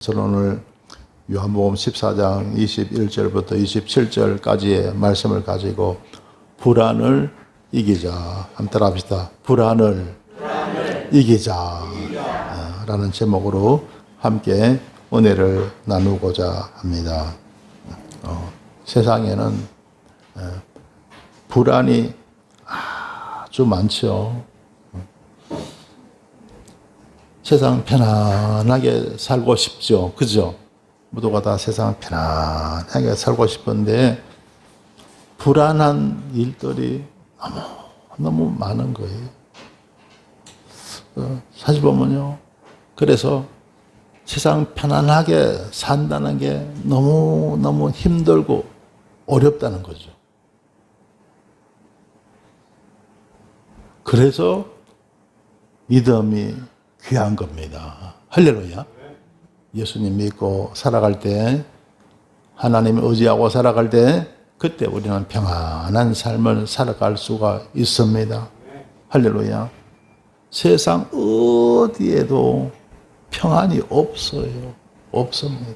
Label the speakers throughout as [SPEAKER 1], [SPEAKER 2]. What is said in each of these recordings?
[SPEAKER 1] 저는 오늘 요한복음 14장 21절부터 27절까지의 말씀을 가지고 불안을 이기자. 한번 따라합시다. 불안을 이기자 라는 제목으로 함께 은혜를 나누고자 합니다. 세상에는 불안이 아주 많죠. 세상 편안하게 살고 싶죠. 그죠? 모두가 다 세상 편안하게 살고 싶은데 불안한 일들이 너무 많은 거예요. 사실 보면요. 그래서 세상 편안하게 산다는 게 너무너무 힘들고 어렵다는 거죠. 그래서 믿음이 귀한 겁니다. 할렐루야. 예수님 믿고 살아갈 때, 하나님을 의지하고 살아갈 때, 그때 우리는 평안한 삶을 살아갈 수가 있습니다. 할렐루야. 세상 어디에도 평안이 없어요. 없습니다.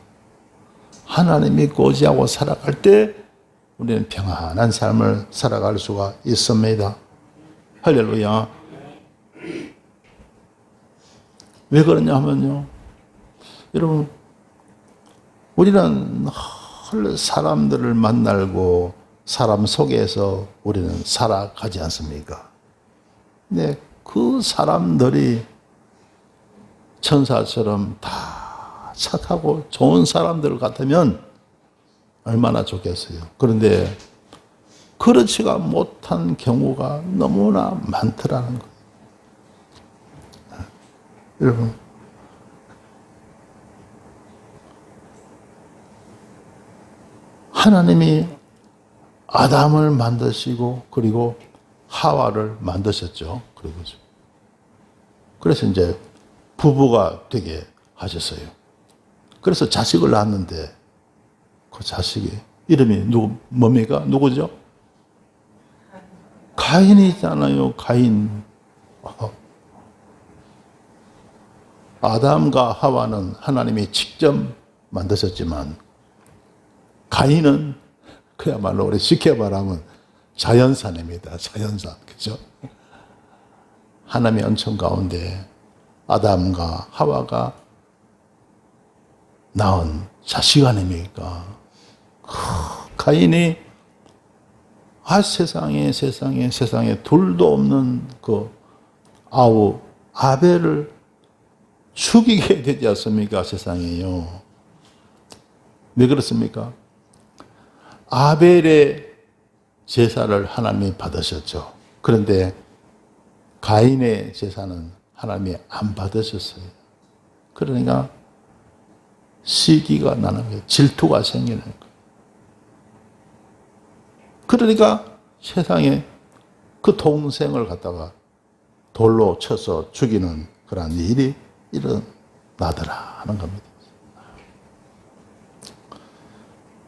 [SPEAKER 1] 하나님 믿고 의지하고 살아갈 때, 우리는 평안한 삶을 살아갈 수가 있습니다. 할렐루야. 왜 그러냐 하면요. 여러분, 우리는 사람들을 만나고 사람 속에서 우리는 살아가지 않습니까? 근데 그 사람들이 천사처럼 다 착하고 좋은 사람들 같으면 얼마나 좋겠어요. 그런데 그렇지가 못한 경우가 너무나 많더라는 거예요. 여러분, 하나님이 아담을 만드시고 그리고 하와를 만드셨죠. 그래서 이제 부부가 되게 하셨어요. 그래서 자식을 낳았는데 그 자식이 이름이 뭡니까? 누구죠? 가인이잖아요. 가인. 아담과 하와는 하나님이 직접 만드셨지만 가인은 그야말로 우리 쉽게 말하면 자연산입니다. 자연산. 그죠? 하나님의 은총 가운데 아담과 하와가 낳은 자식 아닙니까? 가인이 세상에 둘도 없는 그 아우 아벨을 죽이게 되지 않습니까? 세상에요. 왜 그렇습니까? 아벨의 제사를 하나님이 받으셨죠. 그런데 가인의 제사는 하나님이 안 받으셨어요. 그러니까 시기가 나는 거예요. 질투가 생기는 거예요. 그러니까 세상에 그 동생을 갖다가 돌로 쳐서 죽이는 그런 일이 일어나더라 하는 겁니다.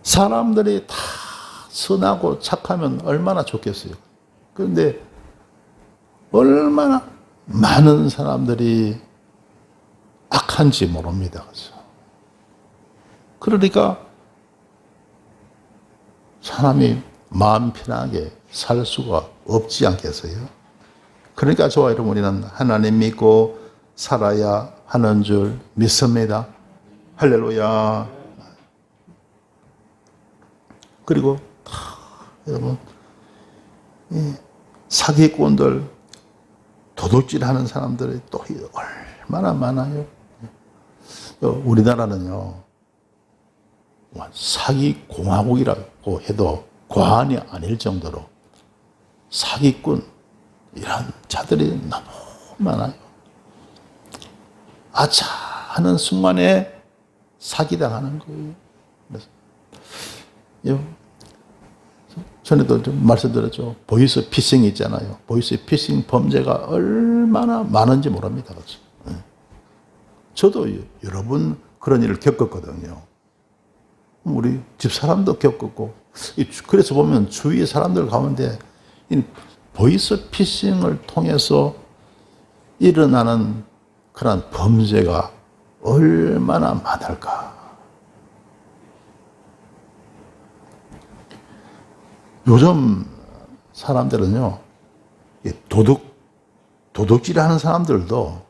[SPEAKER 1] 사람들이 다 선하고 착하면 얼마나 좋겠어요. 그런데 얼마나 많은 사람들이 악한지 모릅니다. 그러니까 사람이 마음 편하게 살 수가 없지 않겠어요? 그러니까 저와 여러분 우리는 하나님 믿고 살아야 하는 줄 믿습니다. 할렐루야. 그리고 여러분 사기꾼들, 도둑질하는 사람들이 또 얼마나 많아요. 우리나라는요 사기공화국이라고 해도 과언이 아닐 정도로 사기꾼 이런 자들이 너무 많아요. 아차 하는 순간에 사기당하는 거예요. 그래서 전에도 좀 말씀드렸죠. 보이스 피싱 있잖아요. 보이스 피싱 범죄가 얼마나 많은지 모릅니다. 저도 여러 번 그런 일을 겪었거든요. 우리 집사람도 겪었고, 그래서 보면 주위 사람들 가운데 보이스 피싱을 통해서 일어나는 그런 범죄가 얼마나 많을까. 요즘 사람들은요, 도둑질 하는 사람들도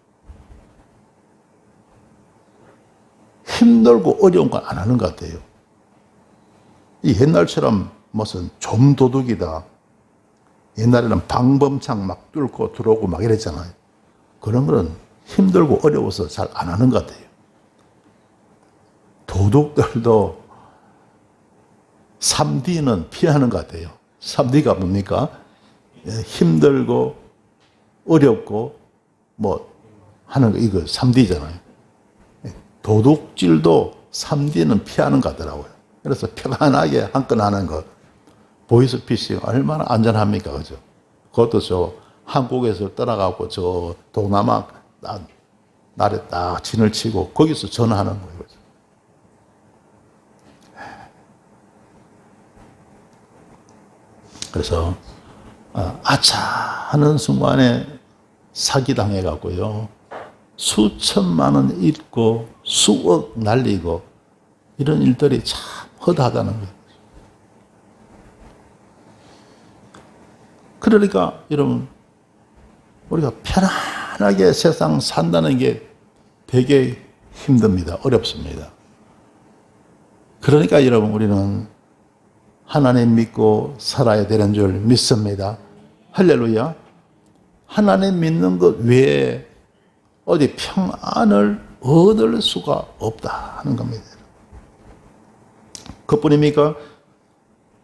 [SPEAKER 1] 힘들고 어려운 건 안 하는 것 같아요. 이 옛날처럼 무슨 좀도둑이다. 옛날에는 방범창 막 뚫고 들어오고 막 이랬잖아요. 그런 거는 힘들고 어려워서 잘 안 하는 것 같아요. 도둑들도 3D는 피하는 것 같아요. 3D가 뭡니까? 힘들고 어렵고 뭐 하는 거, 이거 3D잖아요. 도둑질도 3D는 피하는 것 같더라고요. 그래서 편안하게 한 건 하는 거. 보이스피싱 얼마나 안전합니까? 그죠? 그것도 저 한국에서 떠나가고 저 동남아 날에 딱 진을 치고 거기서 전화하는 거예요. 그죠? 그래서 아차 하는 순간에 사기당해가고요. 수천만 원 잃고 수억 날리고 이런 일들이 참 허다하다는 거예요. 그러니까 여러분 우리가 편안하게 세상 산다는 게 되게 힘듭니다. 어렵습니다. 그러니까 여러분 우리는 하나님 믿고 살아야 되는 줄 믿습니다. 할렐루야. 하나님 믿는 것 외에 어디 평안을 얻을 수가 없다 하는 겁니다. 그뿐입니까?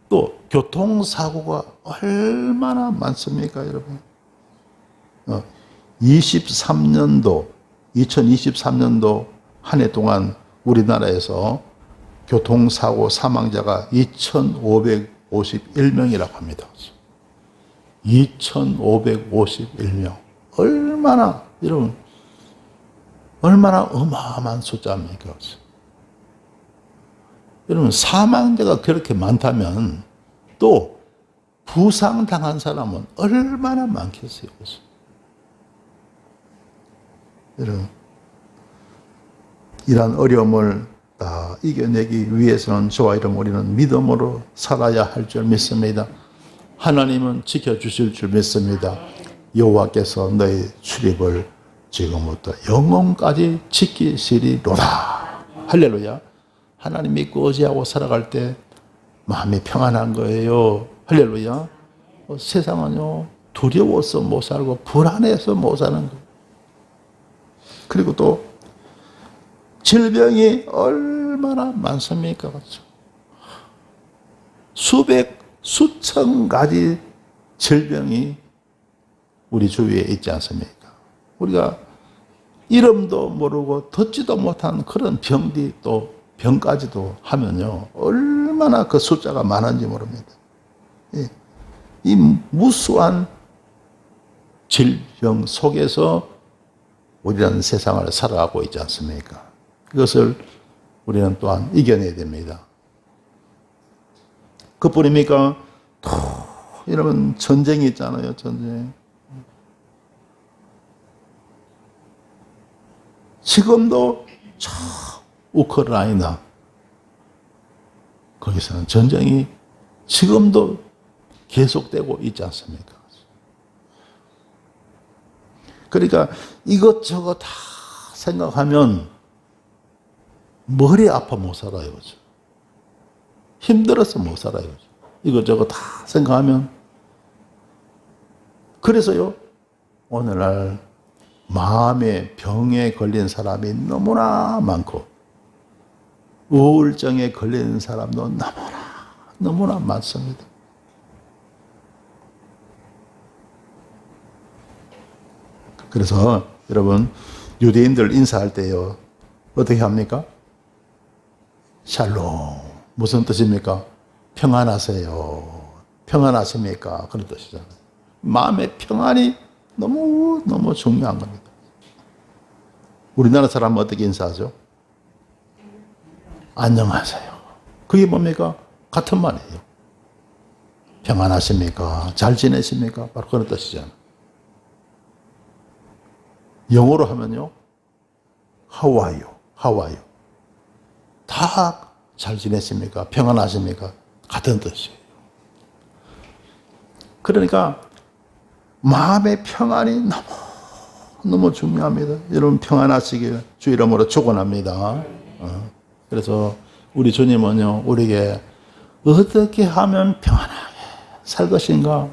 [SPEAKER 1] 또 교통사고가 얼마나 많습니까, 여러분? 2023년도 한 해 동안 우리나라에서 교통사고 사망자가 2,551명이라고 합니다. 2,551명. 얼마나, 여러분, 얼마나 어마어마한 숫자입니까? 여러분, 사망자가 그렇게 많다면 또 부상당한 사람은 얼마나 많겠어요? 여러분, 이러한 어려움을 다 이겨내기 위해서는 저와 여러분 우리는 믿음으로 살아야 할 줄 믿습니다. 하나님은 지켜주실 줄 믿습니다. 여호와께서 너희 출입을 지금부터 영원까지 지키시리로다. 할렐루야. 하나님 믿고 의지하고 살아갈 때 마음이 평안한 거예요. 할렐루야. 세상은요 두려워서 못 살고 불안해서 못 사는 거예요. 그리고 또 질병이 얼마나 많습니까? 수천 가지 질병이 우리 주위에 있지 않습니까? 우리가 이름도 모르고 듣지도 못한 그런 병까지도 하면요 얼마나 그 숫자가 많은지 모릅니다. 이 무수한 질병 속에서 우리는 세상을 살아가고 있지 않습니까? 그것을 우리는 또한 이겨내야 됩니다. 그뿐입니까? 또 이러면 전쟁이 있잖아요. 전쟁. 지금도 저 우크라이나 거기서는 전쟁이 지금도 계속되고 있지 않습니까? 그러니까 이것저것 다 생각하면 머리 아파 못 살아요. 그렇죠? 힘들어서 못 살아요. 그렇죠? 이것저것 다 생각하면. 그래서요, 오늘날 마음의 병에 걸린 사람이 너무나 많고, 우울증에 걸리는 사람도 너무나 많습니다. 그래서 여러분, 유대인들 인사할 때요, 어떻게 합니까? 샬롬. 무슨 뜻입니까? 평안하세요. 평안하십니까? 그런 뜻이잖아요. 마음의 평안이 너무 중요한 겁니다. 우리나라 사람은 어떻게 인사하죠? 안녕하세요. 그게 뭡니까? 같은 말이에요. 평안하십니까? 잘 지내십니까? 바로 그런 뜻이잖아요. 영어로 하면요. How are you? 하와요. 다 잘 지냈습니까? 평안하십니까? 같은 뜻이에요. 그러니까 마음의 평안이 너무 중요합니다. 여러분 평안하시길 주 이름으로 축원합니다. 그래서 우리 주님은요, 우리에게 어떻게 하면 평안하게 살 것인가?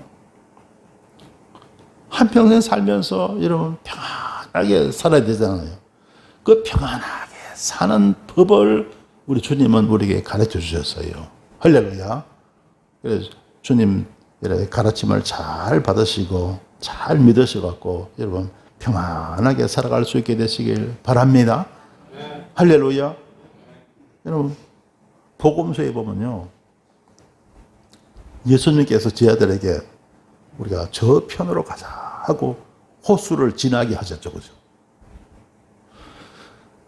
[SPEAKER 1] 한평생 살면서 여러분 평안하게 살아야 되잖아요. 그 평안하게 사는 법을 우리 주님은 우리에게 가르쳐 주셨어요. 할렐루야. 그래서 주님 가르침을 잘 받으시고 잘 믿으셔갖고 여러분 평안하게 살아갈 수 있게 되시길 바랍니다. 할렐루야. 여러분 복음서에 보면요, 예수님께서 제 아들에게 우리가 저 편으로 가자 하고 호수를 지나게 하셨죠. 그죠?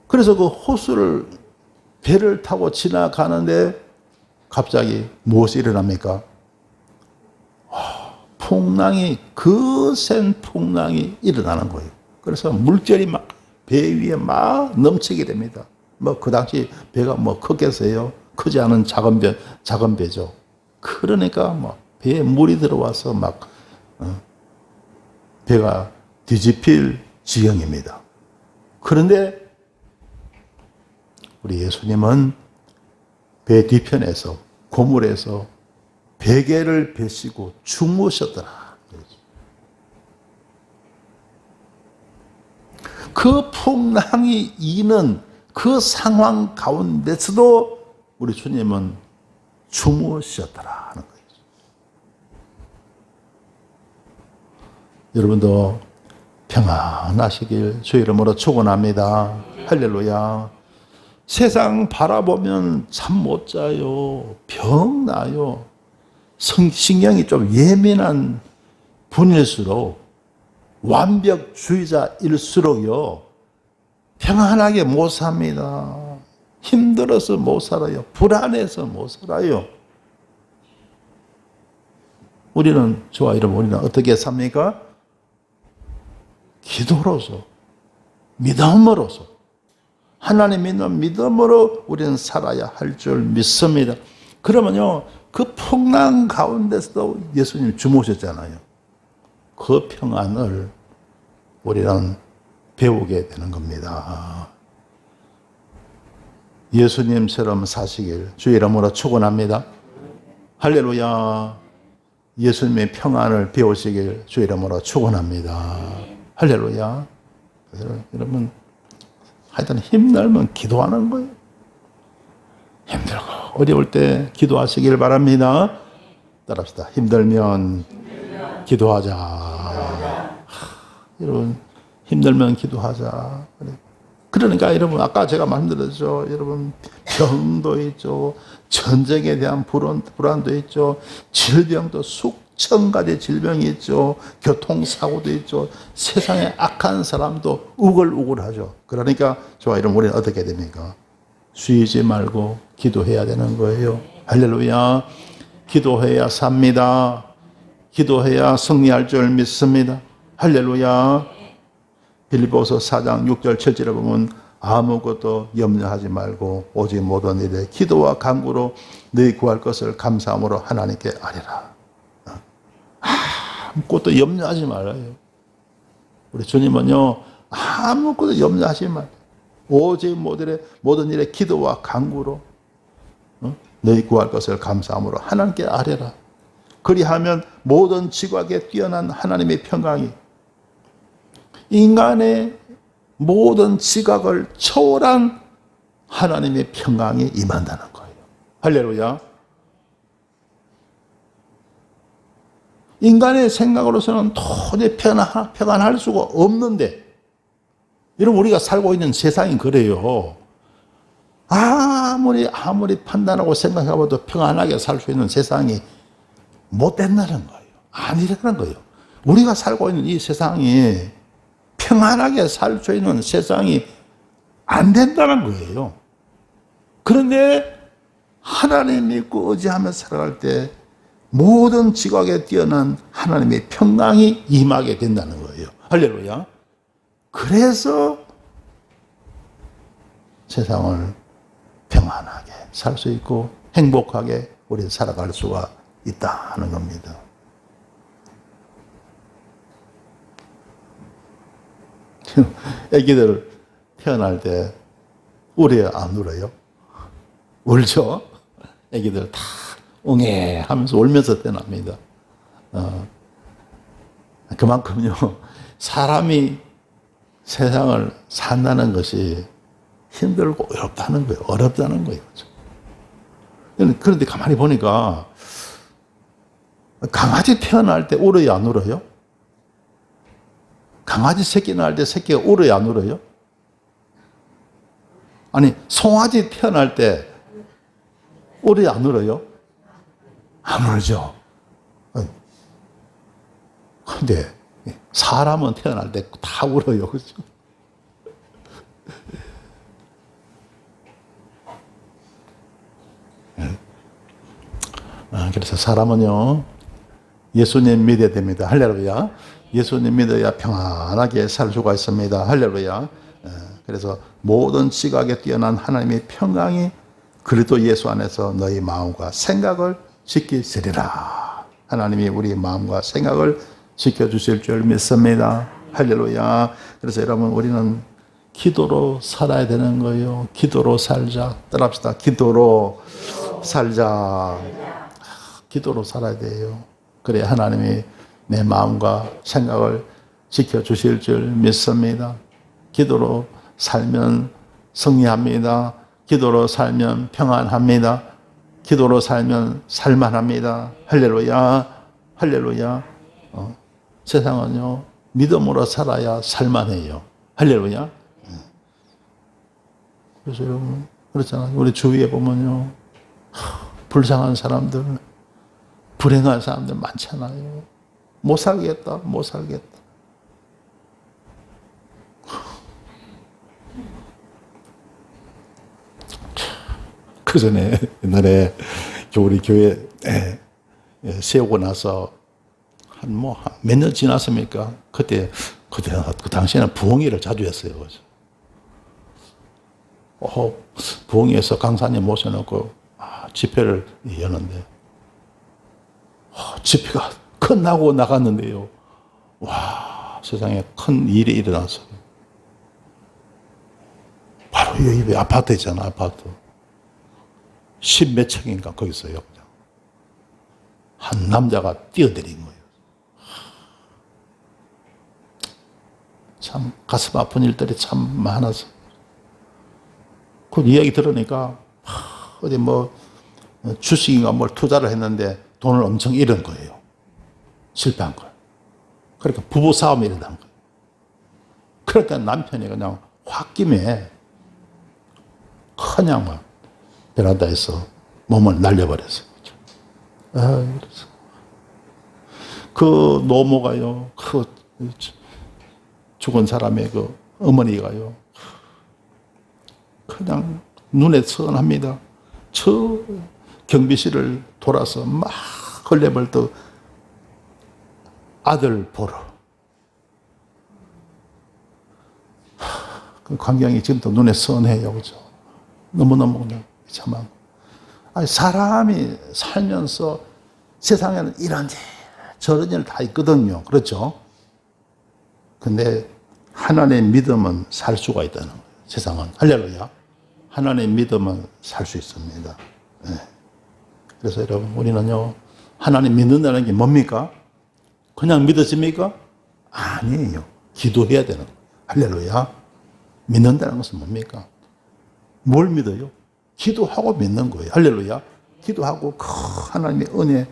[SPEAKER 1] 그래서 그 호수를 배를 타고 지나가는데 갑자기 무엇이 일어납니까? 풍랑이, 거센 풍랑이 일어나는 거예요. 그래서 물결이 막 배 위에 막 넘치게 됩니다. 뭐 그 당시 배가 뭐 컸겠어요? 크지 않은 작은 배죠. 그러니까 뭐 배에 물이 들어와서 막 배가 뒤집힐 지경입니다. 그런데 우리 예수님은 배 뒤편에서 고물에서 베개를 베시고 주무셨더라. 그 풍랑이 이는 그 상황 가운데서도 우리 주님은 주무셨더라 하는 거예요. 여러분도 평안하시길 주 이름으로 축원합니다. 할렐루야. 세상 바라보면 잠 못 자요. 병 나요. 신경이 좀 예민한 분일수록, 완벽주의자일수록요, 평안하게 못 삽니다. 힘들어서 못 살아요. 불안해서 못 살아요. 우리는, 저와 여러분, 우리는 어떻게 삽니까? 기도로서, 믿음으로서, 하나님 믿는 믿음으로 우리는 살아야 할 줄 믿습니다. 그러면요, 그 풍랑 가운데서도 예수님이 주무셨잖아요. 그 평안을 우리는 배우게 되는 겁니다. 예수님처럼 사시길 주 이름으로 축원합니다. 할렐루야. 예수님의 평안을 배우시길 주 이름으로 축원합니다. 할렐루야. 여러분, 하여튼 힘들면 기도하는 거예요. 힘들고 어려울 때 기도하시길 바랍니다. 따라합시다. 힘들면 기도하자. 여러분, 힘들면 기도하자. 그러니까 여러분, 아까 제가 말씀드렸죠. 여러분, 병도 있죠. 전쟁에 대한 불안도 있죠. 질병도 수천 가지 질병이 있죠. 교통사고도 있죠. 세상에 악한 사람도 우글우글하죠. 그러니까 저와 여러분, 우리는 어떻게 됩니까? 쉬지 말고 기도해야 되는 거예요. 할렐루야. 기도해야 삽니다. 기도해야 승리할 줄 믿습니다. 할렐루야. 빌립보서 4장 6절 7절에 보면 아무것도 염려하지 말고 오직 모든 일에 기도와 간구로 너희 구할 것을 감사함으로 하나님께 아뢰라. 아무것도 염려하지 말아요. 우리 주님은요, 아무것도 염려하지 말아요. 오직 모든 일에 기도와 간구로 너희 구할 것을 감사함으로 하나님께 아뢰라. 그리하면 모든 지각에 뛰어난 하나님의 평강이, 인간의 모든 지각을 초월한 하나님의 평강이 임한다는 거예요. 할렐루야. 인간의 생각으로서는 도저히 평안할 수가 없는데, 여러분, 우리가 살고 있는 세상이 그래요. 아무리 판단하고 생각해봐도 평안하게 살 수 있는 세상이 못 된다는 거예요. 아니라는 거예요. 우리가 살고 있는 이 세상이 평안하게 살 수 있는 세상이 안 된다는 거예요. 그런데 하나님 믿고 의지하며 살아갈 때 모든 지각에 뛰어난 하나님의 평강이 임하게 된다는 거예요. 할렐루야. 그래서 세상을 평안하게 살 수 있고 행복하게 우리 살아갈 수가 있다는 겁니다. 애기들 태어날 때 울어요, 안 울어요? 울죠? 애기들 다 웅해 하면서 울면서 태어납니다. 그만큼요, 사람이 세상을 산다는 것이 힘들고 어렵다는 거예요. 어렵다는 거예요. 그런데 가만히 보니까 강아지 태어날 때 울어요, 안 울어요? 강아지 새끼 낳을 때 새끼가 울어요, 안 울어요? 아니, 송아지 태어날 때 울어요, 안 울어요? 안 울죠. 근데 사람은 태어날 때 다 울어요, 그렇죠? 그래서 사람은요, 예수님 믿어야 됩니다. 할렐루야. 예수님 믿어야 평안하게 살 수가 있습니다. 할렐루야. 그래서 모든 지각에 뛰어난 하나님의 평강이 그리스도 예수 안에서 너희 마음과 생각을 지키시리라. 하나님이 우리 마음과 생각을 지켜주실 줄 믿습니다. 할렐루야. 그래서 여러분, 우리는 기도로 살아야 되는 거예요. 기도로 살자. 따라합시다. 기도로 살자. 기도로 살아야 돼요. 그래야 하나님이 내 마음과 생각을 지켜주실 줄 믿습니다. 기도로 살면 승리합니다. 기도로 살면 평안합니다. 기도로 살면 살만합니다. 할렐루야. 할렐루야. 세상은요, 믿음으로 살아야 살만해요. 할렐루야. 그래서 여러분, 그렇잖아요. 우리 주위에 보면요, 불쌍한 사람들, 불행한 사람들 많잖아요. 못 살겠다, 못 살겠다. 그 전에 옛날에 우리 교회 세우고 나서 한 몇 년 지났습니까? 그때 그 당시에는 부흥회를 자주 했어요. 부흥회에서 강사님 모셔놓고 집회를 여는데 집회가 끝나고 나갔는데요. 와, 세상에 큰 일이 일어났어요. 바로 여기 아파트 있잖아, 아파트. 10몇 층인가 거기서요. 한 남자가 뛰어내린 거예요. 참 가슴 아픈 일들이 참 많아서. 그 이야기 들으니까 어디 주식인가 뭘 투자를 했는데 돈을 엄청 잃은 거예요. 실패한 거예요. 그러니까 부부 싸움이 일어난 거예요. 그러니까 남편이 그냥 홧김에 그냥 막 베란다에서 몸을 날려버렸어요. 그래서 그 노모가요, 그 죽은 사람의 그 어머니가요, 그냥 눈에 선합니다. 저 경비실을 돌아서 막 걸레벌떡 아들 보러. 그 광경이 지금도 눈에 선해요, 그죠? 너무너무 그냥 참한. 아니, 사람이 살면서 세상에는 이런 일, 저런 일 다 있거든요. 그렇죠? 근데 하나님의 믿음은 살 수가 있다는 거예요. 세상은. 할렐루야. 하나님의 믿음은 살 수 있습니다. 네. 그래서 여러분, 우리는요, 하나님 믿는다는 게 뭡니까? 그냥 믿어집니까? 아니에요. 기도해야 되는 거예요. 할렐루야. 믿는다는 것은 뭡니까? 뭘 믿어요? 기도하고 믿는 거예요. 할렐루야. 기도하고 하나님의 은혜,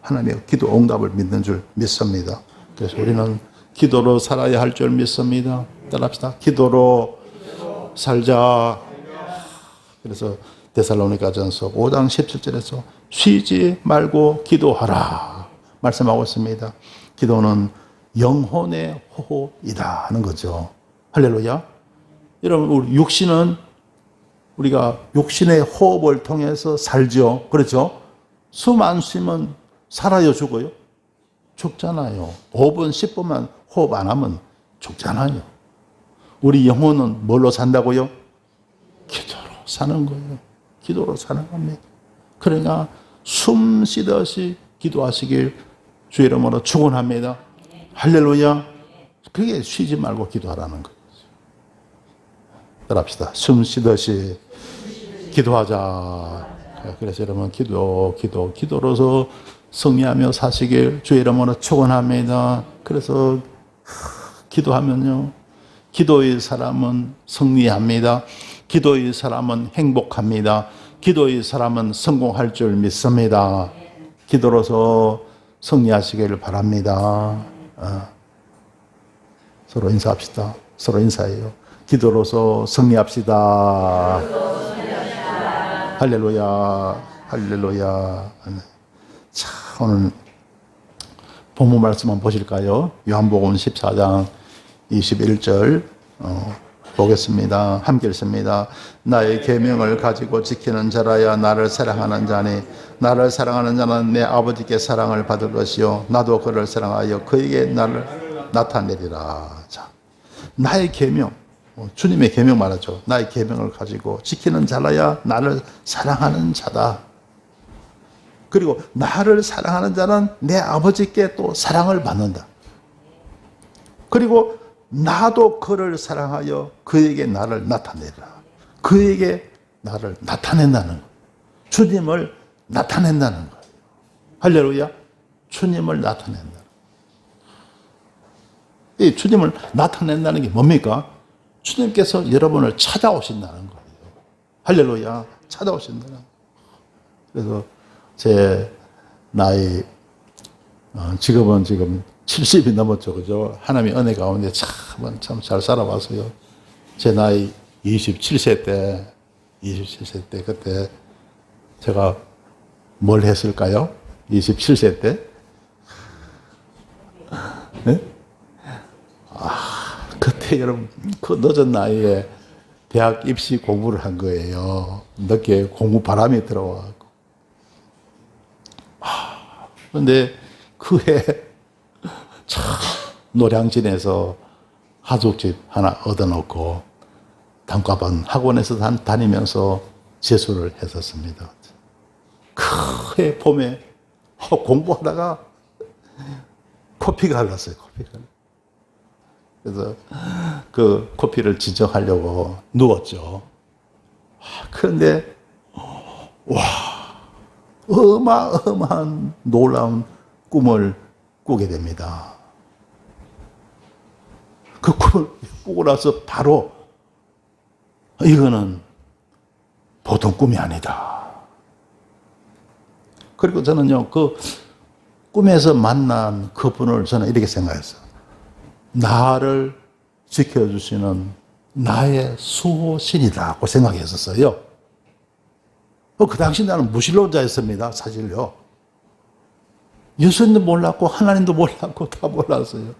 [SPEAKER 1] 하나님의 기도 응답을 믿는 줄 믿습니다. 그래서 우리는 기도로 살아야 할 줄 믿습니다. 따라합시다. 기도로 살자. 그래서 데살로니가전서 5장 17절에서 쉬지 말고 기도하라 말씀하고 있습니다. 기도는 영혼의 호흡이다 하는 거죠. 할렐루야. 여러분, 우리 육신은 우리가 육신의 호흡을 통해서 살죠. 그렇죠? 숨 안 쉬면 살아요, 죽어요? 죽잖아요. 5분, 10분만 호흡 안 하면 죽잖아요. 우리 영혼은 뭘로 산다고요? 기도로 사는 거예요. 기도로 사는 겁니다. 그러니까 숨 쉬듯이 기도하시길 주 이름으로 축원합니다. 할렐루야. 그게 쉬지 말고 기도하라는 거예요. 따라합시다. 숨 쉬듯이 기도하자. 그래서 여러분 기도로서 승리하며 사시길 주 이름으로 축원합니다. 그래서 기도하면요, 기도의 사람은 승리합니다. 기도의 사람은 행복합니다. 기도의 사람은 성공할 줄 믿습니다. 기도로서 승리하시기를 바랍니다. 서로 인사합시다. 서로 인사해요. 기도로서 승리합시다. 할렐루야, 할렐루야. 자, 오늘 본문 말씀 한번 보실까요? 요한복음 14장 21절 보겠습니다. 함께 읽습니다. 나의 계명을 가지고 지키는 자라야 나를 사랑하는 자니 나를 사랑하는 자는 내 아버지께 사랑을 받을 것이요 나도 그를 사랑하여 그에게 나를 나타내리라. 자, 나의 계명, 주님의 계명 말하죠. 나의 계명을 가지고 지키는 자라야 나를 사랑하는 자다. 그리고 나를 사랑하는 자는 내 아버지께 또 사랑을 받는다. 그리고 나도 그를 사랑하여 그에게 나를 나타내라. 그에게 나를 나타낸다는 거예요. 주님을 나타낸다는 거예요. 할렐루야. 주님을 나타낸다. 이 주님을 나타낸다는 게 뭡니까? 주님께서 여러분을 찾아오신다는 거예요. 할렐루야. 찾아오신다는 거예요. 그래서 제 나이 지금 70이 넘었죠. 그죠? 하나님의 은혜 가운데 참 잘 살아왔어요. 제 나이 27세 때 그때 제가 뭘 했을까요? 27세 때? 네? 그때 여러분 그 늦은 나이에 대학 입시 공부를 한 거예요. 늦게 공부 바람이 들어와갖고. 그런데 그 해 참 노량진에서 하숙집 하나 얻어놓고 단과반 학원에서 다니면서 재수를 했었습니다. 그 해 봄에 공부하다가 코피가 흘렀어요. 그래서 그 코피를 진정하려고 누웠죠. 그런데 와, 어마어마한 놀라운 꿈을 꾸게 됩니다. 그 꿈을 꾸고 나서 바로 이거는 보통 꿈이 아니다. 그리고 저는요, 그 꿈에서 만난 그분을 저는 이렇게 생각했어요. 나를 지켜주시는 나의 수호신이라고 생각했었어요. 그 당시 나는 무신론자였습니다, 사실요. 예수님도 몰랐고 하나님도 몰랐고 다 몰랐어요.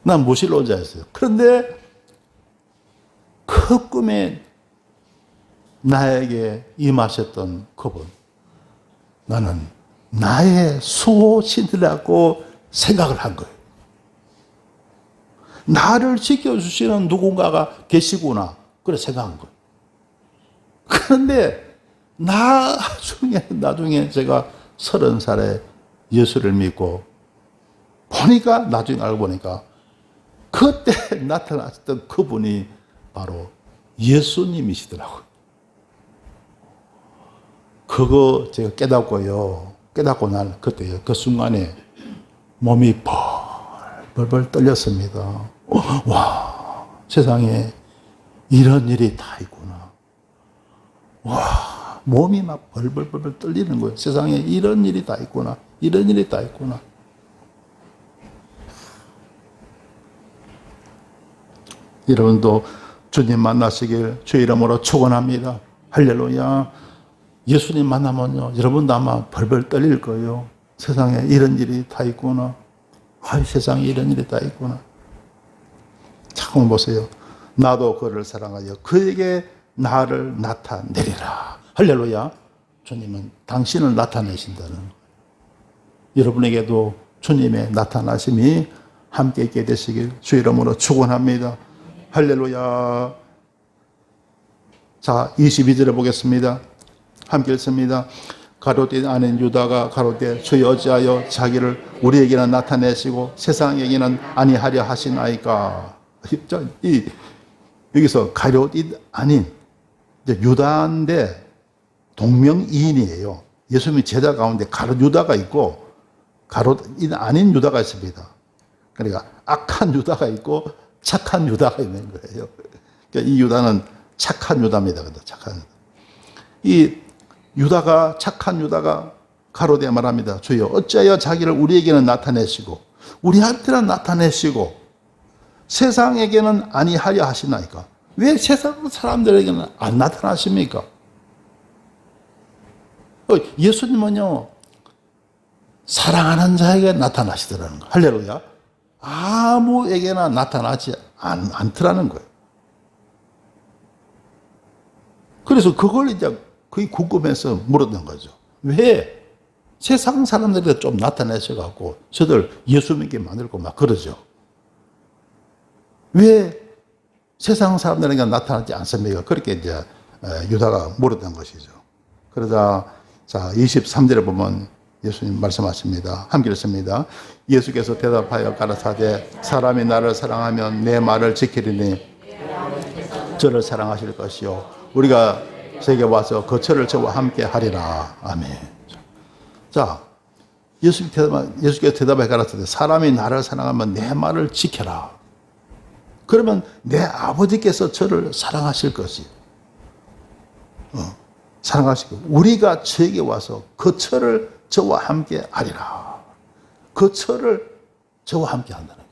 [SPEAKER 1] 난 무신론자였어요. 그런데 그 꿈에 나에게 임하셨던 그분, 나는 나의 수호신이라고 생각을 한 거예요. 나를 지켜주시는 누군가가 계시구나, 그래 생각한 거예요. 그런데 나중에 제가 30살에 예수를 믿고 보니까, 나중에 알고 보니까 그때 나타나셨던 그분이 바로 예수님이시더라고요. 그거 제가 깨닫고요. 깨닫고 난 그때요. 그 순간에 몸이 벌벌 떨렸습니다. 와, 세상에 이런 일이 다 있구나. 와, 몸이 막 벌벌 떨리는 거예요. 세상에 이런 일이 다 있구나. 이런 일이 다 있구나. 여러분도 주님 만나시길 주 이름으로 축원합니다. 할렐루야. 예수님 만나면요, 여러분도 아마 벌벌 떨릴 거예요. 세상에 이런 일이 다 있구나. 아이, 세상에 이런 일이 다 있구나. 잠깐 보세요. 나도 그를 사랑하여 그에게 나를 나타내리라. 할렐루야. 주님은 당신을 나타내신다는 거예요. 여러분에게도 주님의 나타나심이 함께 있게 되시길 주 이름으로 축원합니다. 할렐루야. 자, 22절에 보겠습니다. 함께 읽습니다. 가롯된 아닌 유다가 가롯되 주여 어찌하여 자기를 우리에게는 나타내시고 세상에게는 아니하려 하시나이까. 여기서 가롯인 아닌 유다인데 동명이인이에요. 예수님의 제자 가운데 가롯 유다가 있고 가롯인 아닌 유다가 있습니다. 그러니까 악한 유다가 있고 착한 유다가 있는 거예요. 그러니까 이 유다는 착한 유다입니다. 착한 유다. 이 유다가 착한 유다가 가로되 말합니다. 주여 어찌하여 자기를 우리에게는 나타내시고 우리한테는 나타내시고 세상에게는 아니하려 하시나이까. 왜 세상 사람들에게는 안 나타나십니까? 예수님은요 사랑하는 자에게 나타나시더라는 거. 할렐루야. 아무에게나 나타나지 않더라는 거예요. 그래서 그걸 이제 거의 궁금해서 물었던 거죠. 왜 세상 사람들에게 좀 나타내셔갖고 저들 예수 믿게 만들고 막 그러죠. 왜 세상 사람들에게 나타나지 않습니까? 그렇게 이제 유다가 물었던 것이죠. 그러자 자 23절에 보면 예수님 말씀하십니다. 함께 읽습니다. 예수께서 대답하여 가라사대 사람이 나를 사랑하면 내 말을 지키리니 저를 사랑하실 것이요 우리가 제게 와서 거처를 저와 함께 하리라. 아멘. 자, 예수께서 대답하여 가라사대 사람이 나를 사랑하면 내 말을 지켜라. 그러면 내 아버지께서 저를 사랑하실 것이 사랑하시고 우리가 저에게 와서 거처를 저와 함께 하리라. 거처를 저와 함께 한다는 거예요.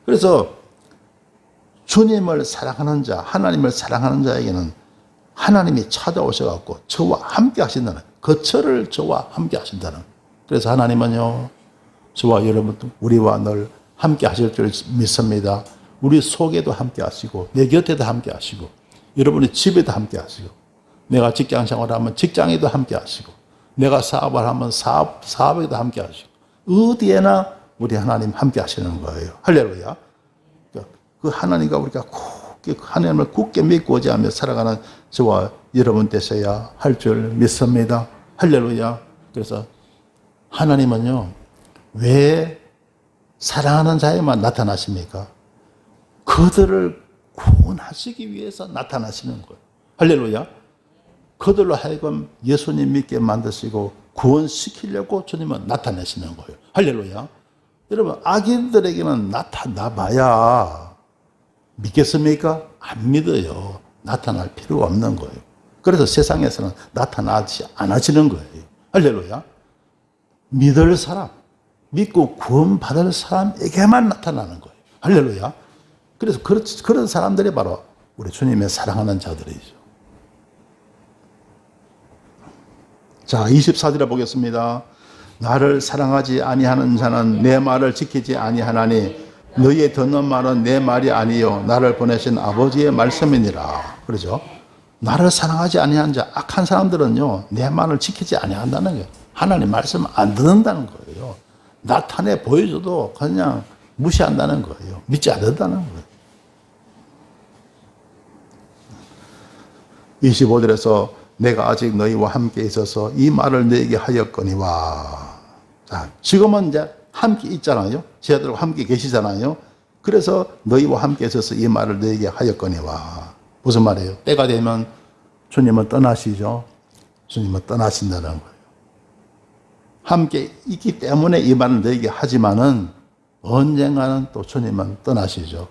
[SPEAKER 1] 그래서 주님을 사랑하는 자, 하나님을 사랑하는 자에게는 하나님이 찾아오셔갖고 저와 함께 하신다는 거예요. 거처를 저와 함께 하신다는 거예요. 그래서 하나님은요 저와 여러분 우리와 늘 함께 하실 줄 믿습니다. 우리 속에도 함께 하시고 내 곁에도 함께 하시고 여러분의 집에도 함께 하시고 내가 직장 생활하면 직장에도 함께 하시고 내가 사업을 하면 사업에도 함께 하시고 어디에나 우리 하나님 함께 하시는 거예요. 할렐루야. 그 하나님과 우리가 하나님을 굳게 믿고 의지하며 살아가는 저와 여러분 되셔야 할 줄 믿습니다. 할렐루야. 그래서 하나님은요 왜 사랑하는 자에만 나타나십니까? 그들을 구원하시기 위해서 나타나시는 거예요. 할렐루야. 그들로 하여금 예수님 믿게 만드시고 구원시키려고 주님은 나타내시는 거예요. 할렐루야. 여러분 악인들에게는 나타나봐야 믿겠습니까? 안 믿어요. 나타날 필요가 없는 거예요. 그래서 세상에서는 나타나지 않아지는 거예요. 할렐루야. 믿을 사람, 믿고 구원받을 사람에게만 나타나는 거예요. 할렐루야. 그래서 그런 사람들이 바로 우리 주님의 사랑하는 자들이죠. 자, 24절에 보겠습니다. 나를 사랑하지 아니하는 자는 내 말을 지키지 아니하나니 너희의 듣는 말은 내 말이 아니요 나를 보내신 아버지의 말씀이니라. 그러죠? 나를 사랑하지 아니하는 자, 악한 사람들은요 내 말을 지키지 아니한다는 거예요. 하나님 말씀 안 듣는다는 거예요. 나타내 보여줘도 그냥 무시한다는 거예요. 믿지 않는다는 거예요. 25절에서 내가 아직 너희와 함께 있어서 이 말을 너희에게 하였거니와. 자, 지금은 이제 함께 있잖아요. 제자들과 함께 계시잖아요. 그래서 너희와 함께 있어서 이 말을 너희에게 하였거니와. 무슨 말이에요? 때가 되면 주님은 떠나시죠. 주님은 떠나신다는 거예요. 함께 있기 때문에 이 말을 너희에게 하지만은 언젠가는 또 주님은 떠나시죠.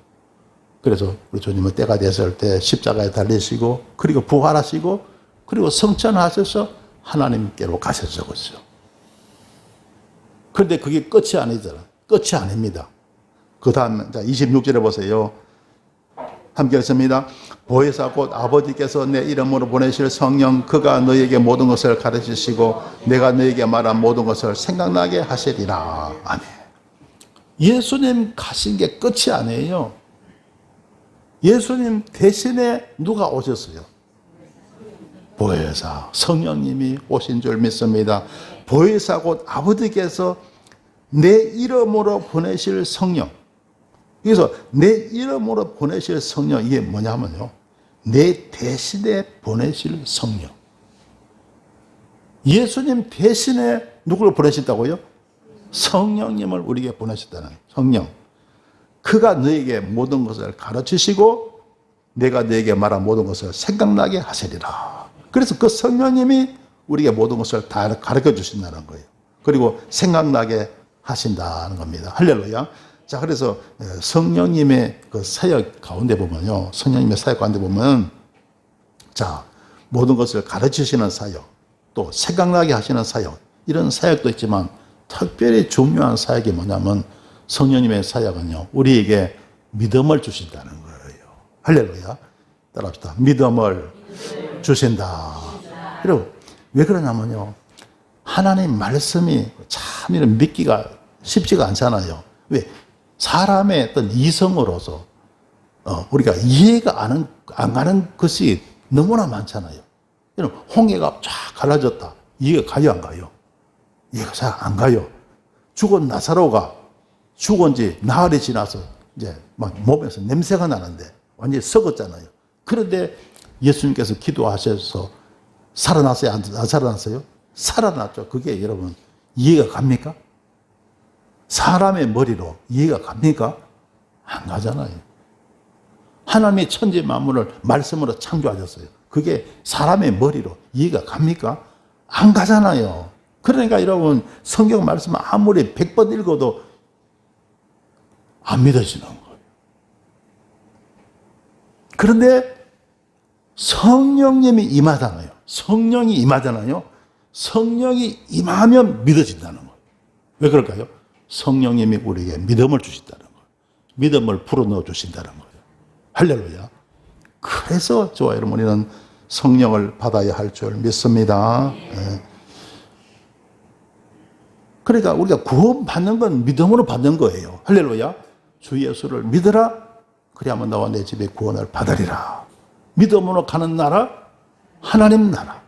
[SPEAKER 1] 그래서 우리 주님은 때가 됐을 때 십자가에 달리시고 그리고 부활하시고 그리고 성천하셔서 하나님께로 가셨죠. 그렇죠? 그런데 그게 끝이 아니잖아. 끝이 아닙니다. 그 다음 26절에 보세요. 함께 읽습니다. 보혜사 곧 아버지께서 내 이름으로 보내실 성령 그가 너희에게 모든 것을 가르치시고 내가 너희에게 말한 모든 것을 생각나게 하시리라. 아멘. 예수님 가신 게 끝이 아니에요. 예수님 대신에 누가 오셨어요? 보혜사 성령님이 오신 줄 믿습니다. 보혜사 곧 아버지께서 내 이름으로 보내실 성령. 그래서 내 이름으로 보내실 성령 이게 뭐냐면요. 내 대신에 보내실 성령. 예수님 대신에 누구를 보내셨다고요? 성령님을 우리에게 보내셨다는 거예요. 성령. 그가 너에게 모든 것을 가르치시고 내가 너에게 말한 모든 것을 생각나게 하시리라. 그래서 그 성령님이 우리에게 모든 것을 다 가르쳐 주신다는 거예요. 그리고 생각나게 하신다는 겁니다. 할렐루야. 자, 그래서 성령님의 그 사역 가운데 보면요. 성령님의 사역 가운데 보면, 자, 모든 것을 가르치시는 사역, 또 생각나게 하시는 사역, 이런 사역도 있지만 특별히 중요한 사역이 뭐냐면 성령님의 사역은요, 우리에게 믿음을 주신다는 거예요. 할렐루야. 따라합시다. 믿음을 주신다. 그리고 왜 그러냐면요, 하나님 말씀이 참 이런 믿기가 쉽지가 않잖아요. 왜? 사람의 어떤 이성으로서 우리가 이해가 안 가는 것이 너무나 많잖아요. 홍해가 쫙 갈라졌다. 이해가 가요, 안 가요? 이해가 잘 안 가요. 죽은 나사로가 죽은 지 나흘이 지나서 이제 막 몸에서 냄새가 나는데 완전히 썩었잖아요. 그런데 예수님께서 기도하셔서 살아났어요? 안 살아났어요? 살아났죠. 그게 여러분 이해가 갑니까? 사람의 머리로 이해가 갑니까? 안 가잖아요. 하나님이 천지 만물을 말씀으로 창조하셨어요. 그게 사람의 머리로 이해가 갑니까? 안 가잖아요. 그러니까 여러분 성경 말씀 아무리 100번 읽어도 안 믿어지는 거예요. 그런데 성령님이 임하잖아요. 성령이 임하잖아요. 성령이 임하면 믿어진다는 거예요. 왜 그럴까요? 성령님이 우리에게 믿음을 주신다는 거예요. 믿음을 불어넣어 주신다는 거예요. 할렐루야. 그래서 저와 여러분 우리는 성령을 받아야 할 줄 믿습니다. 그러니까 우리가 구원받는 건 믿음으로 받는 거예요. 할렐루야. 주 예수를 믿으라. 그리하면 너와 내 집에 구원을 받으리라. 믿음으로 가는 나라, 하나님 나라.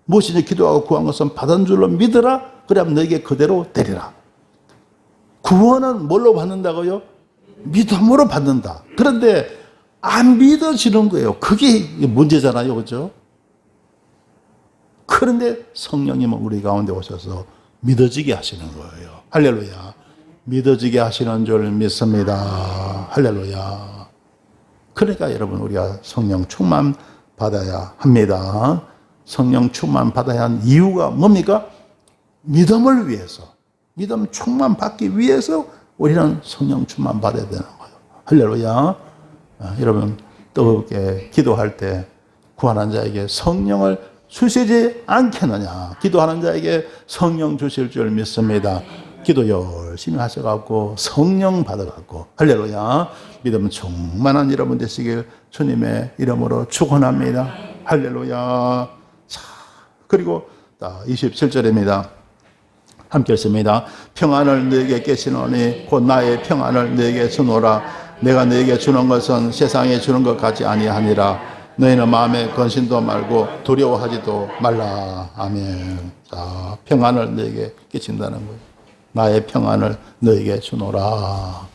[SPEAKER 1] 무엇이든지 기도하고 구한 것은 받은 줄로 믿으라. 그리하면 너에게 그대로 되리라. 구원은 뭘로 받는다고요? 믿음으로 받는다. 그런데 안 믿어지는 거예요. 그게 문제잖아요. 그죠? 그런데 성령님은 우리 가운데 오셔서 믿어지게 하시는 거예요. 할렐루야. 믿어지게 하시는 줄 믿습니다. 할렐루야. 그러니까 여러분 우리가 성령 충만 받아야 합니다. 성령 충만 받아야 하는 이유가 뭡니까? 믿음을 위해서. 믿음 충만 받기 위해서 우리는 성령 충만 받아야 되는 거예요. 할렐루야. 여러분 뜨겁게 기도할 때 구하는 자에게 성령을 주시지 않겠느냐. 기도하는 자에게 성령 주실 줄 믿습니다. 기도 열심히 하셔갖고 성령 받아갖고 할렐루야. 믿음 충만한 여러분 되시길 주님의 이름으로 축원합니다. 할렐루야. 자, 그리고 27절입니다. 함께 읽습니다. 평안을 너에게 깨시노니 곧 나의 평안을 너에게 주노라. 내가 너에게 주는 것은 세상에 주는 것 같지 아니하니라. 너희는 마음에 근심도 말고 두려워하지도 말라. 아멘. 자, 평안을 너에게 끼친다는 거예요. 나의 평안을 너에게 주노라.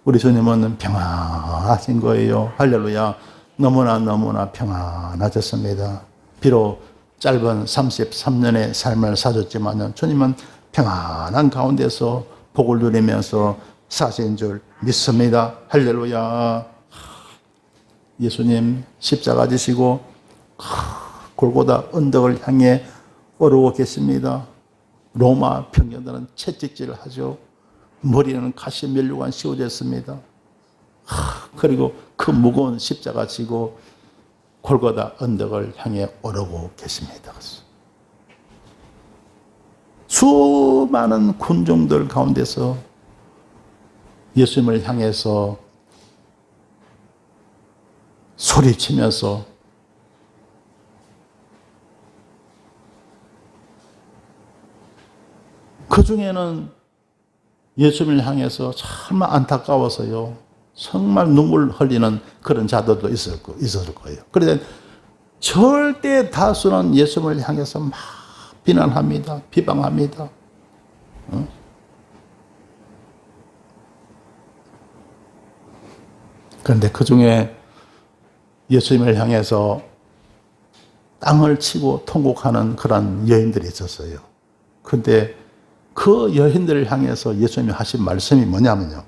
[SPEAKER 1] 우리 주님은 평안하신 거예요. 할렐루야. 너무나 평안하셨습니다. 비록 짧은 33년의 삶을 사셨지만 주님은 평안한 가운데서 복을 누리면서 사신 줄 믿습니다. 할렐루야. 예수님 십자가 지시고 골고다 언덕을 향해 오르고 계십니다. 로마 평정들은 채찍질을 하죠. 머리에는 가시 면류관 씌워져 있습니다. 그리고 그 무거운 십자가 지고 골고다 언덕을 향해 오르고 계십니다. 수많은 군중들 가운데서 예수님을 향해서 소리치면서 그 중에는 예수님을 향해서 정말 안타까워서요. 정말 눈물 흘리는 그런 자들도 있었을 거예요. 그런데 절대 다수는 예수님을 향해서 막 비난합니다. 비방합니다. 그런데 그 중에 예수님을 향해서 땅을 치고 통곡하는 그런 여인들이 있었어요. 그런데 그 여인들을 향해서 예수님이 하신 말씀이 뭐냐면요.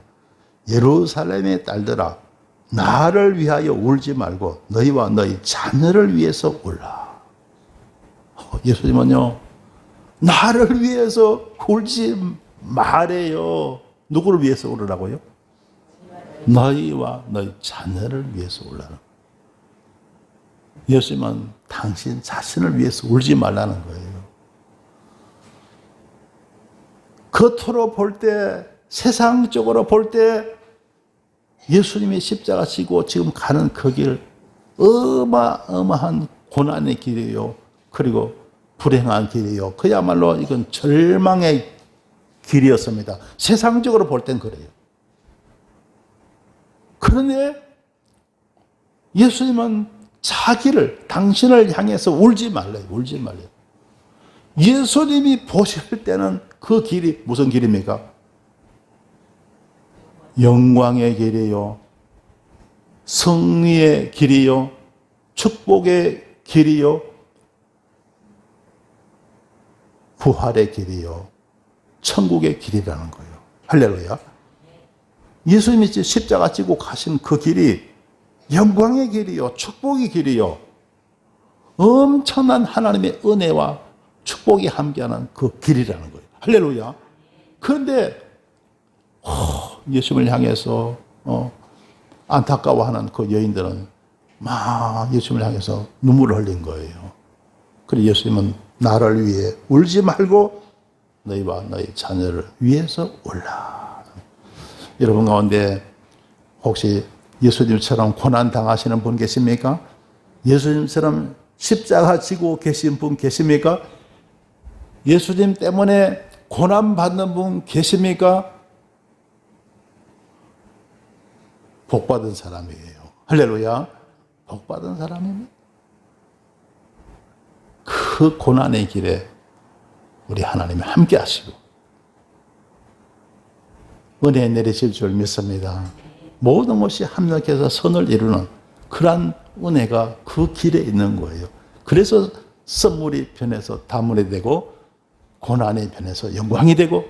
[SPEAKER 1] 예루살렘의 딸들아, 나를 위하여 울지 말고 너희와 너희 자녀를 위해서 울라. 예수님은요, 나를 위해서 울지 말아요. 누구를 위해서 울으라고요? 너희와 너희 자녀를 위해서 울라는. 예수님은 당신 자신을 위해서 울지 말라는 거예요. 겉으로 볼 때, 세상적으로 볼 때 예수님이 십자가 지고 지금 가는 그 길, 어마어마한 고난의 길이에요. 그리고 불행한 길이에요. 그야말로 이건 절망의 길이었습니다. 세상적으로 볼 땐 그래요. 그런데 예수님은 자기를, 당신을 향해서 울지 말래요. 울지 말래요. 예수님이 보실 때는 그 길이 무슨 길입니까? 영광의 길이요. 승리의 길이요. 축복의 길이요. 부활의 길이요. 천국의 길이라는 거예요. 할렐루야. 예수님이 십자가 지고 가신 그 길이 영광의 길이요. 축복의 길이요. 엄청난 하나님의 은혜와 축복이 함께하는 그 길이라는 거예요. 할렐루야. 그런데 예수님을 향해서 안타까워하는 그 여인들은 막 예수님을 향해서 눈물을 흘린 거예요. 그래서 예수님은 나를 위해 울지 말고 너희와 너희 자녀를 위해서 울라. 여러분 가운데 혹시 예수님처럼 고난 당하시는 분 계십니까? 예수님처럼 십자가 지고 계신 분 계십니까? 예수님 때문에 고난 받는 분 계십니까? 복 받은 사람이에요. 할렐루야. 복 받은 사람입니다. 그 고난의 길에 우리 하나님이 함께 하시고 은혜 내리실 줄 믿습니다. 모든 것이 합력해서 선을 이루는 그러한 은혜가 그 길에 있는 거예요. 그래서 선물이 변해서 다문이 되고 고난이 변해서 영광이 되고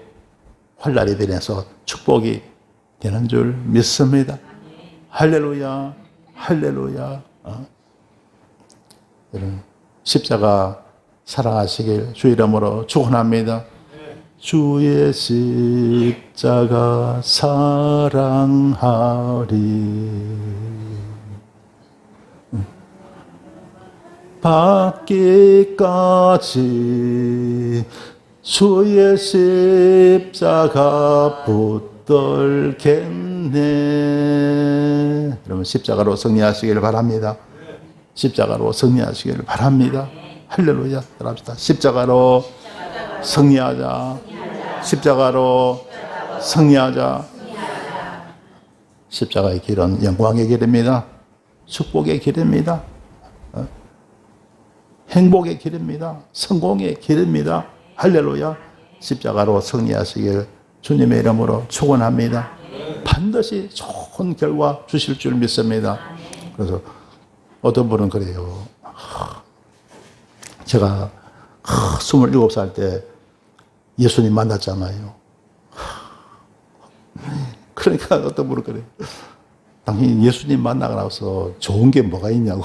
[SPEAKER 1] 환난이 변해서 축복이 되는 줄 믿습니다. 할렐루야, 할렐루야. 여러분 십자가 사랑하시길 주 이름으로 축원합니다. 주의 십자가 사랑하리. 받기까지 주의 십자가 붙들겠네. 여러분 십자가로 승리하시기를 바랍니다. 십자가로 승리하시기를 바랍니다. 할렐루야. 따라합시다. 십자가로 승리하자. 십자가로 승리하자. 십자가의 길은 영광의 길입니다. 축복의 길입니다. 행복의 길입니다. 성공의 길입니다. 할렐루야. 십자가로 승리하시길 주님의 이름으로 축원합니다. 반드시 좋은 결과 주실 줄 믿습니다. 그래서 어떤 분은 그래요. 제가 27살 때 예수님 만났잖아요. 그러니까 어떤 분은 그래요. 당신이 예수님 만나고 나서 좋은 게 뭐가 있냐고.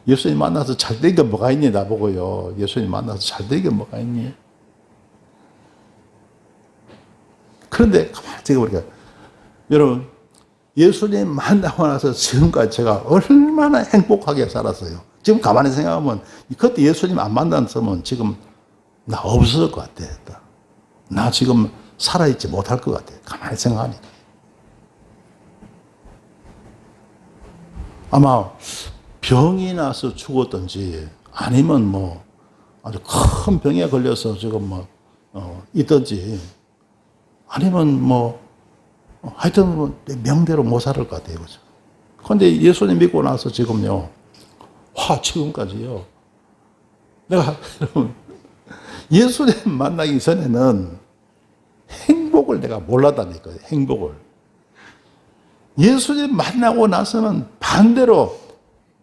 [SPEAKER 1] 예수님 만나서 잘 된 게 뭐가 있니 나보고요. 예수님 만나서 잘 된 게 뭐가 있니? 그런데 가만히 생각해보니까 여러분 예수님 만나고 나서 지금까지 제가 얼마나 행복하게 살았어요. 지금 가만히 생각하면 그때 예수님 안 만났으면 지금 나 없을 것 같아. 나 지금 살아있지 못할 것 같아. 가만히 생각하니까. 아마 병이 나서 죽었든지 아니면 뭐 아주 큰 병에 걸려서 지금 뭐 있든지 아니면 뭐 하여튼 뭐 명대로 못 살을 것 같아요. 그죠? 그런데 예수님 믿고 나서 지금요. 지금까지요. 내가 여러분 예수님 만나기 전에는 행복을 내가 몰랐다니까요. 행복을. 예수님 만나고 나서는 반대로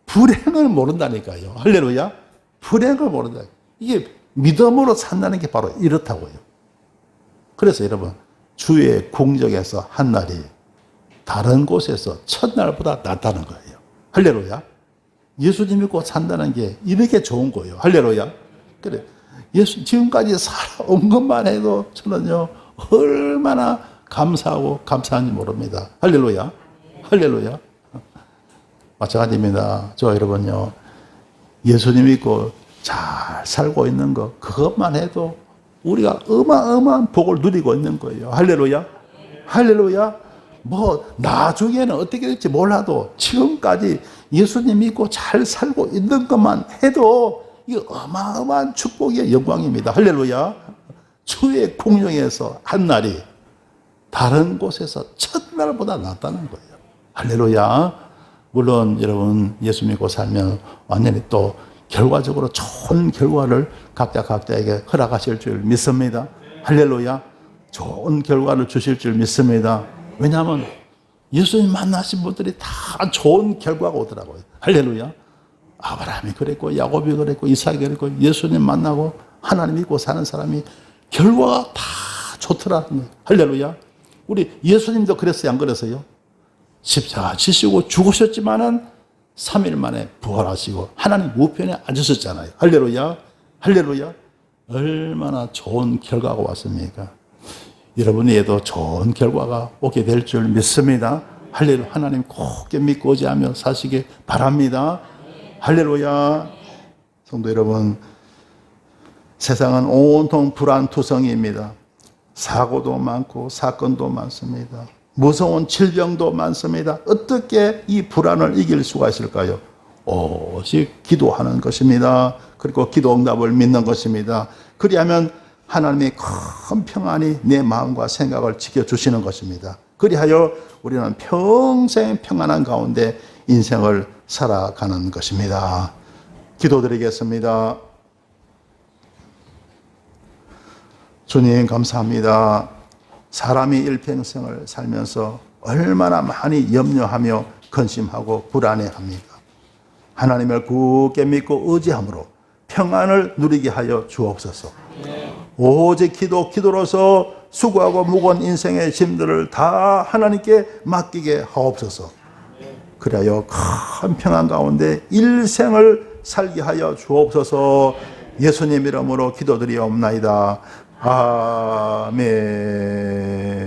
[SPEAKER 1] 불행을 모른다니까요. 할렐루야. 불행을 모른다. 이게 믿음으로 산다는 게 바로 이렇다고요. 그래서 여러분, 주의 궁정에서 한 날이 다른 곳에서 첫날보다 낫다는 거예요. 할렐루야. 예수님 믿고 산다는 게 이렇게 좋은 거예요. 할렐루야. 그래. 예수 지금까지 살아온 것만 해도 저는요 얼마나 감사하고 감사한지 모릅니다. 할렐루야. 할렐루야. 마찬가지입니다. 저 여러분요, 예수님 믿고 잘 살고 있는 거, 그것만 해도 우리가 어마어마한 복을 누리고 있는 거예요. 할렐루야. 할렐루야. 뭐 나중에는 어떻게 될지 몰라도 지금까지 예수님 믿고 잘 살고 있는 것만 해도 이게 어마어마한 축복의 영광입니다. 할렐루야. 주의 공령에서 한 날이 다른 곳에서 첫날보다 낫다는 거예요. 할렐루야. 물론 여러분 예수 믿고 살면 완전히 또 결과적으로 좋은 결과를 각자에게 허락하실 줄 믿습니다. 할렐루야. 좋은 결과를 주실 줄 믿습니다. 왜냐하면 예수님 만나신 분들이 다 좋은 결과가 오더라고요. 할렐루야. 아브라함이 그랬고 야곱이 그랬고 이삭이 그랬고 예수님 만나고 하나님 믿고 사는 사람이 결과가 다 좋더라. 할렐루야. 우리 예수님도 그랬어요, 안 그랬어요? 십자가 지시고 죽으셨지만은 3일 만에 부활하시고 하나님 우편에 앉으셨잖아요. 할렐루야. 할렐루야. 얼마나 좋은 결과가 왔습니까? 여러분에게도 좋은 결과가 오게 될 줄 믿습니다. 할렐루야. 하나님 굳게 믿고 의지하며 사시길 바랍니다. 할렐루야. 성도 여러분, 세상은 온통 불안투성이입니다. 사고도 많고 사건도 많습니다. 무서운 질병도 많습니다. 어떻게 이 불안을 이길 수가 있을까요? 오직 기도하는 것입니다. 그리고 기도 응답을 믿는 것입니다. 그리하면 하나님의 큰 평안이 내 마음과 생각을 지켜주시는 것입니다. 그리하여 우리는 평생 평안한 가운데 인생을 살아가는 것입니다. 기도드리겠습니다. 주님 감사합니다. 사람이 일평생을 살면서 얼마나 많이 염려하며 근심하고 불안해합니까? 하나님을 굳게 믿고 의지함으로 평안을 누리게 하여 주옵소서. 오직 기도로서 수고하고 무거운 인생의 짐들을 다 하나님께 맡기게 하옵소서. 그리하여 큰 평안 가운데 일생을 살게 하여 주옵소서. 예수님 이름으로 기도드리옵나이다. 아멘.